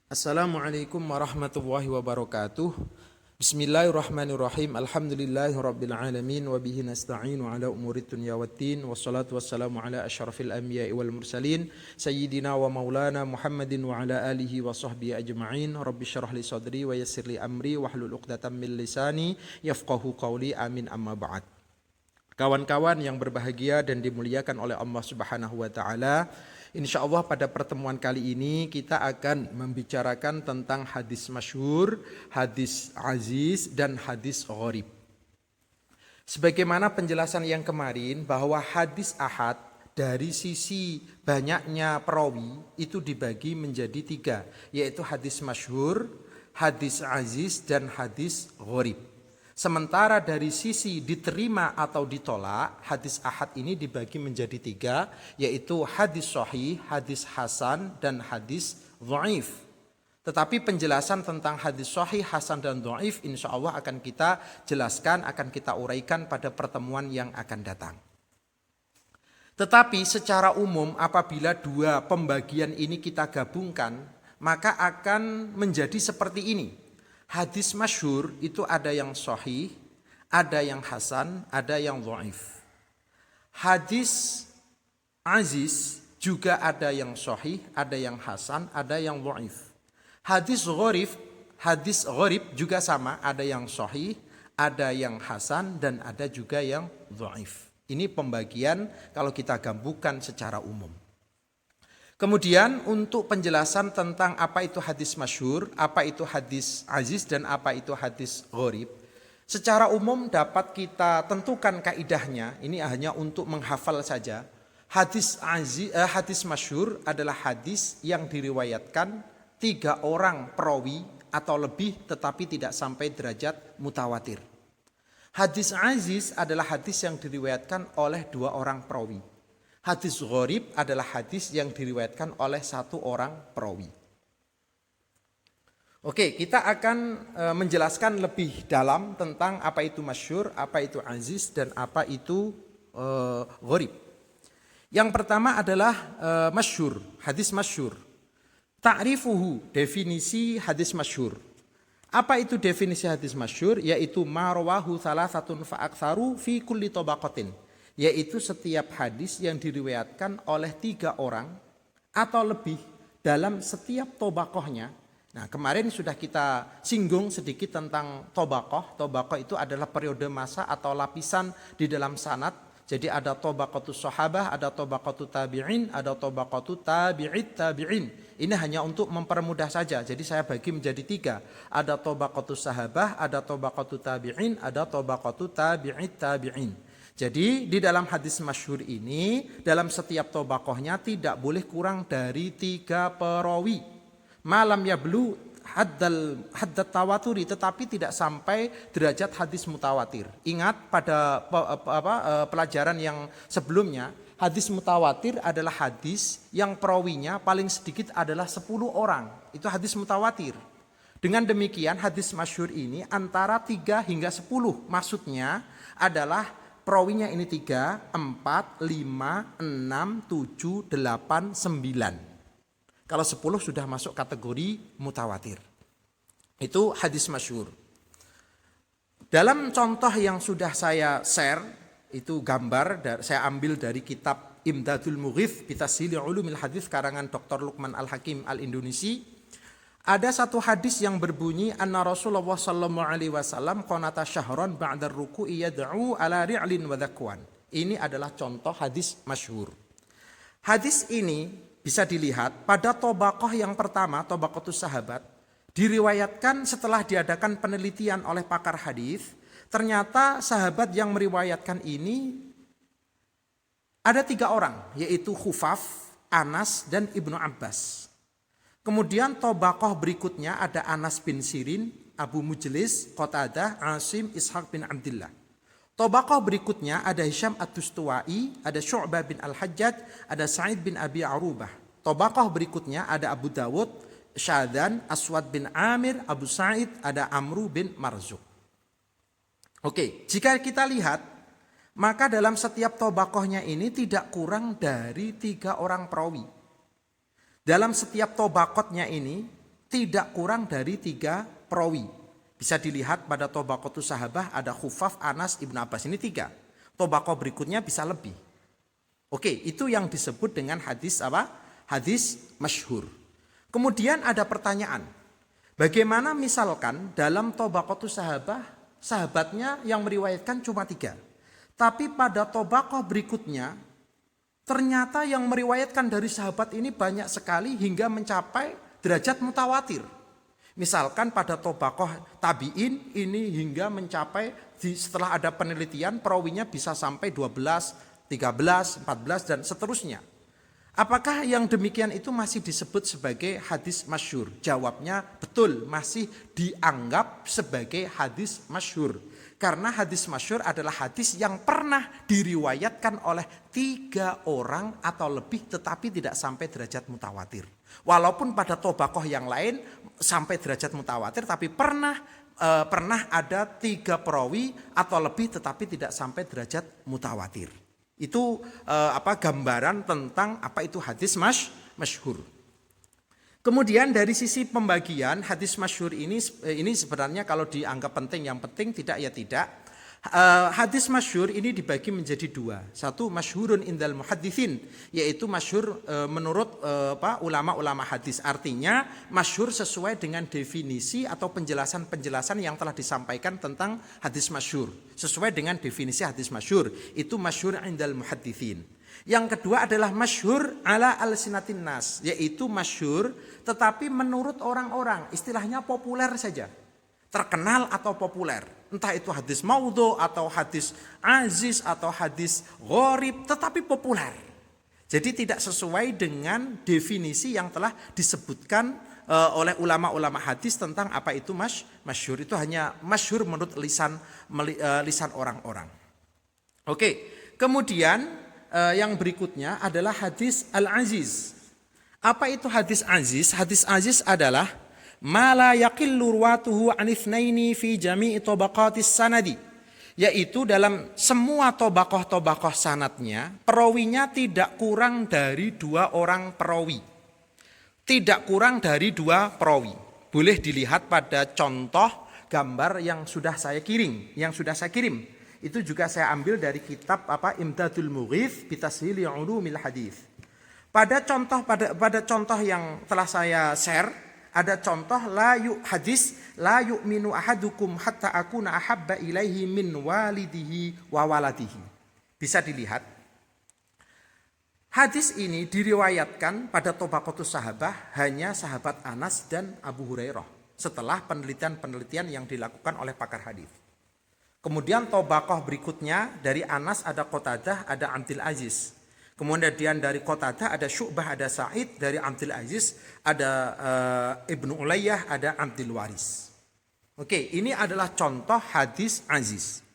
Assalamualaikum warahmatullahi wabarakatuh. Bismillahirrahmanirrahim. Alhamdulillahirabbil alamin wa bihi nasta'inu ala umurid dunya waddin. Wassalatu wassalamu ala asyrafil anbiya'i wal mursalin sayyidina wa maulana Muhammadin wa ala alihi wa sahbihi ajma'in. Rabbi syrah li sadri wa yassir li amri wahlul 'uqdatam min lisani yafqahu qawli. Amin, amma ba'd. Kawan-kawan yang berbahagia dan dimuliakan oleh Allah Subhanahu wa taala, insyaallah pada pertemuan kali ini kita akan membicarakan tentang hadis masyhur, hadis aziz dan hadis gharib. Sebagaimana penjelasan yang kemarin bahwa hadis ahad dari sisi banyaknya perawi itu dibagi menjadi 3, yaitu hadis masyhur, hadis aziz dan hadis gharib. Sementara dari sisi diterima atau ditolak, hadis ahad ini dibagi menjadi 3, yaitu hadis sahih, hadis hasan, dan hadis dhaif. Tetapi penjelasan tentang hadis sahih, hasan, dan dhaif insya Allah akan kita jelaskan, akan kita uraikan pada pertemuan yang akan datang. Tetapi secara umum apabila dua pembagian ini kita gabungkan, maka akan menjadi seperti ini. Hadis masyhur itu ada yang sahih, ada yang hasan, ada yang dhaif. Hadis aziz juga ada yang sahih, ada yang hasan, ada yang dhaif. Hadis gharib juga sama, ada yang sahih, ada yang hasan, dan ada juga yang dhaif. Ini pembagian kalau kita gabungkan secara umum. Kemudian untuk penjelasan tentang apa itu hadis masyhur, apa itu hadis aziz, dan apa itu hadis gharib, secara umum dapat kita tentukan kaidahnya. Ini hanya untuk menghafal saja. Hadis masyhur adalah hadis yang diriwayatkan 3 orang perawi atau lebih tetapi tidak sampai derajat mutawatir. Hadis aziz adalah hadis yang diriwayatkan oleh 2 orang perawi. Hadis gharib adalah hadis yang diriwayatkan oleh 1 orang perawi. Oke, kita akan menjelaskan lebih dalam tentang apa itu masyhur, apa itu aziz, dan apa itu gharib. Yang pertama adalah masyhur, hadis masyhur. Ta'rifuhu, definisi hadis masyhur. Apa itu definisi hadis masyhur? Yaitu ma rawahu thalathatun fa aktsaru fi kulli tabaqatin. Yaitu setiap hadis yang diriwayatkan oleh 3 orang atau lebih dalam setiap tobakohnya. Nah, kemarin sudah kita singgung sedikit tentang tobakoh. Tobakoh itu adalah periode masa atau lapisan di dalam sanad. Jadi ada tobakotus sahabah, ada tobakotus tabi'in, ada tobakotus tabi'it tabi'in. Ini hanya untuk mempermudah saja. Jadi saya bagi menjadi 3. Ada tobakotus sahabah, ada tobakotus tabi'in, ada tobakotus tabi'it tabi'in. Jadi di dalam hadis masyhur ini, dalam setiap tobakohnya tidak boleh kurang dari 3 perawi. Malam yablu haddat tawaturi, tetapi tidak sampai derajat hadis mutawatir. Ingat pada pelajaran yang sebelumnya, hadis mutawatir adalah hadis yang perawinya paling sedikit adalah 10 orang. Itu hadis mutawatir. Dengan demikian hadis masyhur ini antara 3 hingga 10. Maksudnya adalah perawinya ini 3, 4, 5, 6, 7, 8, 9. Kalau 10 sudah masuk kategori mutawatir. Itu hadis masyhur. Dalam contoh yang sudah saya share, itu gambar saya ambil dari kitab Imdadul Mughith Bitashili Ulumil Hadis karangan Dr. Luqman Al-Hakim Al-Indonesia. Ada satu hadis yang berbunyi anna Rasulullah sallallahu alaihi wasallam qanata syahran ba'da ruku'i yad'u ala ri'lin wa dhakwan. Ini adalah contoh hadis masyhur. Hadis ini bisa dilihat pada tobaqoh yang pertama, tobaqotus sahabat, diriwayatkan setelah diadakan penelitian oleh pakar hadis. Ternyata sahabat yang meriwayatkan ini ada 3 orang, yaitu Khufaf, Anas, dan Ibnu Abbas. Kemudian tobaqoh berikutnya ada Anas bin Sirin, Abu Mujlis, Qatadah, Asim, Ishaq bin Abdillah. Tobaqoh berikutnya ada Hisham At-Tustuwai, ada Syu'bah bin Al-Hajjaj, ada Sa'id bin Abi Arubah. Tobaqoh berikutnya ada Abu Dawud, Syadhan, Aswad bin Amir, Abu Sa'id, ada Amru bin Marzuq. Oke, jika kita lihat, maka dalam setiap tobaqohnya ini tidak kurang dari 3 orang perawi. Dalam setiap tobaqotnya ini tidak kurang dari 3 perawi. Bisa dilihat pada Tabaqatus Sahabah ada Khufaf, Anas, Ibnu Abbas, ini 3. Tabaqah berikutnya bisa lebih. Oke, itu yang disebut dengan hadis apa? Hadis masyhur. Kemudian ada pertanyaan. Bagaimana misalkan dalam Tabaqatus Sahabah sahabatnya yang meriwayatkan cuma 3. Tapi pada Tabaqah berikutnya ternyata yang meriwayatkan dari sahabat ini banyak sekali hingga mencapai derajat mutawatir. Misalkan pada Tabaqah tabi'in ini hingga mencapai setelah ada penelitian perawinya bisa sampai 12, 13, 14 dan seterusnya. Apakah yang demikian itu masih disebut sebagai hadis masyhur? Jawabnya betul, masih dianggap sebagai hadis masyhur. Karena hadis masyhur adalah hadis yang pernah diriwayatkan oleh 3 orang atau lebih tetapi tidak sampai derajat mutawatir. Walaupun pada Tabaqah yang lain sampai derajat mutawatir tapi pernah ada 3 perawi atau lebih tetapi tidak sampai derajat mutawatir. Itu gambaran tentang apa itu hadis masyhur. Kemudian dari sisi pembagian hadis masyhur ini sebenarnya kalau dianggap penting, yang penting tidak ya tidak. Hadis masyhur ini dibagi menjadi 2. Satu masyhurun indal muhadditsin, yaitu masyhur menurut ulama-ulama hadis. Artinya masyhur sesuai dengan definisi atau penjelasan-penjelasan yang telah disampaikan tentang hadis masyhur. Sesuai dengan definisi hadis masyhur, itu masyhur indal muhadditsin. Yang kedua adalah masyhur ala alsinatin nas, yaitu masyhur tetapi menurut orang-orang, istilahnya populer saja. Terkenal atau populer, entah itu hadis maudhu atau hadis aziz atau hadis gharib, tetapi populer. Jadi tidak sesuai dengan definisi yang telah disebutkan oleh ulama-ulama hadis tentang apa itu masyhur. Itu hanya masyhur menurut lisan orang-orang. Oke, kemudian yang berikutnya adalah hadis al-aziz. Apa itu hadis aziz? Hadis aziz adalah ma la yaqillu ruwatuhu an itsnaini fi jami'i tabaqatis sanadi, yaitu dalam semua tabaqah sanadnya perawinya tidak kurang dari 2 orang perawi. Tidak kurang dari 2 perawi. Boleh dilihat pada contoh gambar yang sudah saya kirim. Itu juga saya ambil dari kitab Imdadul Mughith bi Tashil Ulumil Hadis. Pada contoh yang telah saya share, ada contoh hadis la yu'minu ahadukum hatta akuna ahabba ilaihi min walidihi wa waladihi. Bisa dilihat. Hadis ini diriwayatkan pada Tabaqatus Sahabah hanya sahabat Anas dan Abu Hurairah setelah penelitian-penelitian yang dilakukan oleh pakar hadis. Kemudian Tabaqah berikutnya dari Anas ada Qatadah, ada Abdul Aziz. Kemudian dari Qatadah ada Syu'bah, ada Sa'id, dari Abdul Aziz ada Ibnu Ulayyah, ada Abdul Waris. Oke, ini adalah contoh hadis aziz.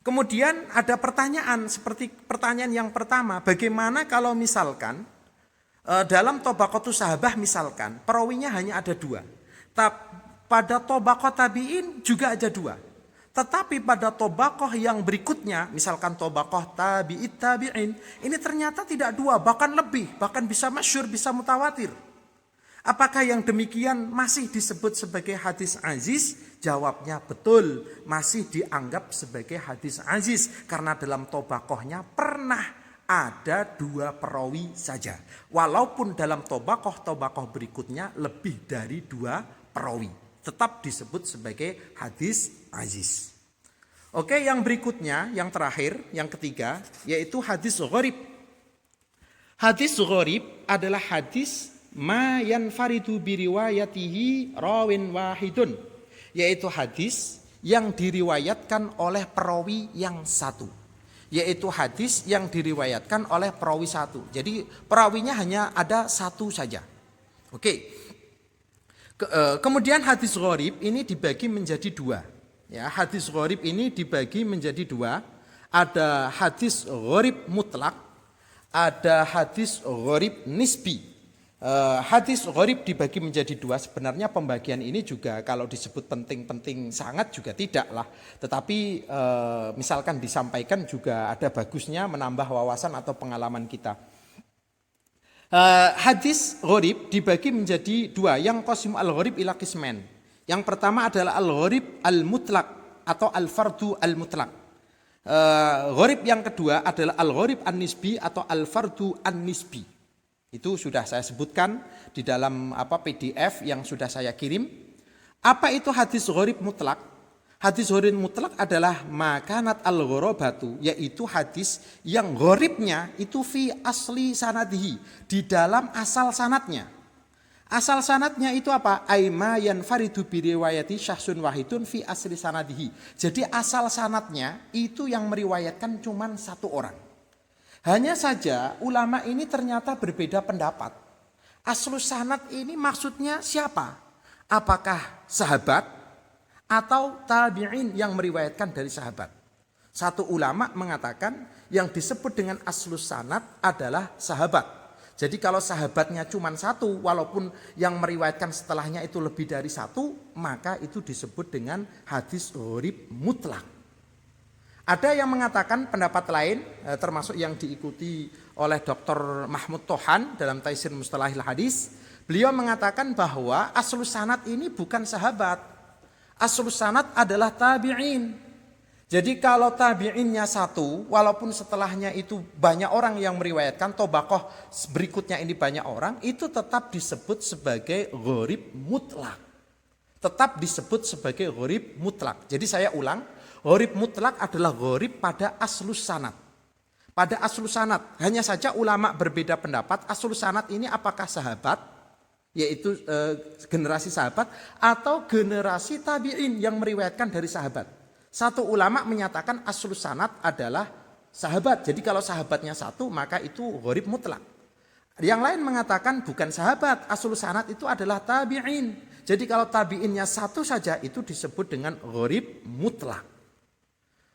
Kemudian ada pertanyaan seperti pertanyaan yang pertama, bagaimana kalau misalkan dalam Tabaqatus Sahabah misalkan perawinya hanya ada 2. Pada Tabaqah tabi'in juga ada 2. Tetapi pada Tabaqah yang berikutnya, misalkan Tabaqah tabi'it tabi'in, ini ternyata tidak 2, bahkan lebih, bahkan bisa masyhur, bisa mutawatir. Apakah yang demikian masih disebut sebagai hadis aziz? Jawabnya betul, masih dianggap sebagai hadis aziz. Karena dalam Tabaqahnya pernah ada 2 perawi saja. Walaupun dalam Tabaqah berikutnya lebih dari 2 perawi. Tetap disebut sebagai hadis aziz. Oke, yang berikutnya, yang terakhir, yang ketiga, yaitu hadis gharib. Hadis gharib adalah hadis ma yanfaridu biriwayatihi rawin wahidun, yaitu hadis yang diriwayatkan oleh perawi yang satu. Yaitu hadis yang diriwayatkan oleh perawi satu. Jadi perawinya hanya ada satu saja. Oke. Kemudian hadis gharib ini dibagi menjadi 2. Ya, hadis gharib ini dibagi menjadi 2. Ada hadis gharib mutlak, ada hadis gharib nisbi. Hadis gharib dibagi menjadi 2. Sebenarnya pembagian ini juga kalau disebut penting-penting sangat juga tidak lah. Tetapi misalkan disampaikan juga ada bagusnya menambah wawasan atau pengalaman kita. Hadis gharib dibagi menjadi dua, yang qasim al-gharib ila qismen. Yang pertama adalah al-gharib al-mutlaq atau al-fardu al-mutlaq. Gharib yang kedua adalah al-gharib an-nisbi atau al-fardu an-nisbi. Itu sudah saya sebutkan di dalam PDF yang sudah saya kirim. Apa itu hadis gharib mutlak? Hadis gharib mutlak adalah makanat al-gharabatu, yaitu hadis yang gharibnya itu fi asli sanadihi, di dalam asal sanatnya. Asal sanatnya itu apa? Aima yanfaridu bi riwayati syahsun wahidun fi asli sanadihi. Jadi asal sanatnya itu yang meriwayatkan cuman satu orang. Hanya saja ulama ini ternyata berbeda pendapat. Aslus sanad ini maksudnya siapa? Apakah sahabat atau tabi'in yang meriwayatkan dari sahabat? Satu ulama mengatakan yang disebut dengan aslus sanad adalah sahabat. Jadi kalau sahabatnya cuma satu, walaupun yang meriwayatkan setelahnya itu lebih dari satu, maka itu disebut dengan hadis gharib mutlak. Ada yang mengatakan pendapat lain, termasuk yang diikuti oleh Dr. Mahmud Tohan dalam Taisir Mustalahil Hadis. Beliau mengatakan bahwa aslus sanad ini bukan sahabat. Aslus sanad adalah tabi'in. Jadi kalau tabi'innya satu, walaupun setelahnya itu banyak orang yang meriwayatkan, tobakoh berikutnya ini banyak orang, itu tetap disebut sebagai gharib mutlak. Tetap disebut sebagai gharib mutlak. Jadi saya ulang, gharib mutlak adalah gharib pada aslus sanad. Pada aslus sanad, hanya saja ulama berbeda pendapat, aslus sanad ini apakah sahabat, yaitu generasi sahabat, atau generasi tabi'in yang meriwayatkan dari sahabat. Satu ulama menyatakan aslus sanad adalah sahabat. Jadi kalau sahabatnya satu maka itu gharib mutlak. Yang lain mengatakan bukan sahabat, aslus sanad itu adalah tabi'in. Jadi kalau tabi'innya satu saja itu disebut dengan gharib mutlak.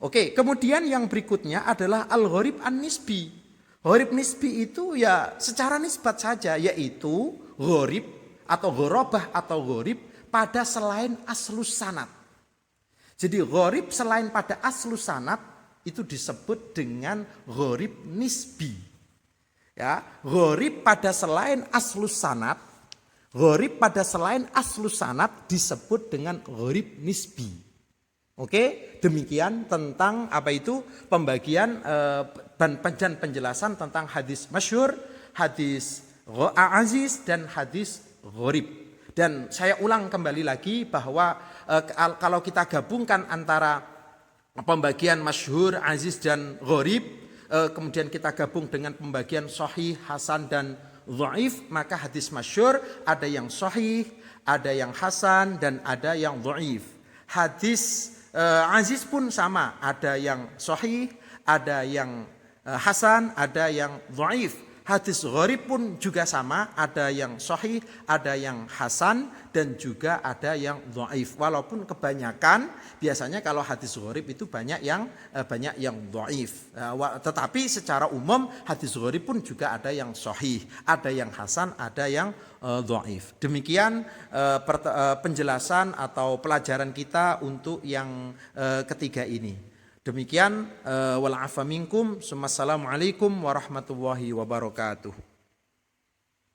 Oke, kemudian yang berikutnya adalah al-gharib an-nisbi. Gharib nisbi itu ya secara nisbat saja, yaitu gharib atau gharabah atau gharib pada selain aslus sanad. Jadi gharib selain pada aslus sanad itu disebut dengan gharib nisbi. Ya, gharib pada selain aslus sanad, gharib pada selain aslus sanad disebut dengan gharib nisbi. Oke, demikian tentang apa itu pembagian dan penjelasan tentang hadis masyhur, hadis aziz dan hadis gharib. Dan saya ulang kembali lagi bahwa kalau kita gabungkan antara pembagian masyhur, aziz dan gharib, kemudian kita gabung dengan pembagian sahih, hasan dan dhaif, maka hadis masyhur ada yang sahih, ada yang hasan dan ada yang dhaif. Hadis aziz pun sama, ada yang sahih, ada yang hasan, ada yang dhaif. Hadis gharib pun juga sama, ada yang sahih, ada yang hasan dan juga ada yang dhaif. Walaupun kebanyakan biasanya kalau hadis gharib itu banyak yang dhaif. Tetapi secara umum hadis gharib pun juga ada yang sahih, ada yang hasan, ada yang dhaif. Demikian penjelasan atau pelajaran kita untuk yang ketiga ini. Demikian wal afa minkum. Assalamualaikum warahmatullahi wabarakatuh.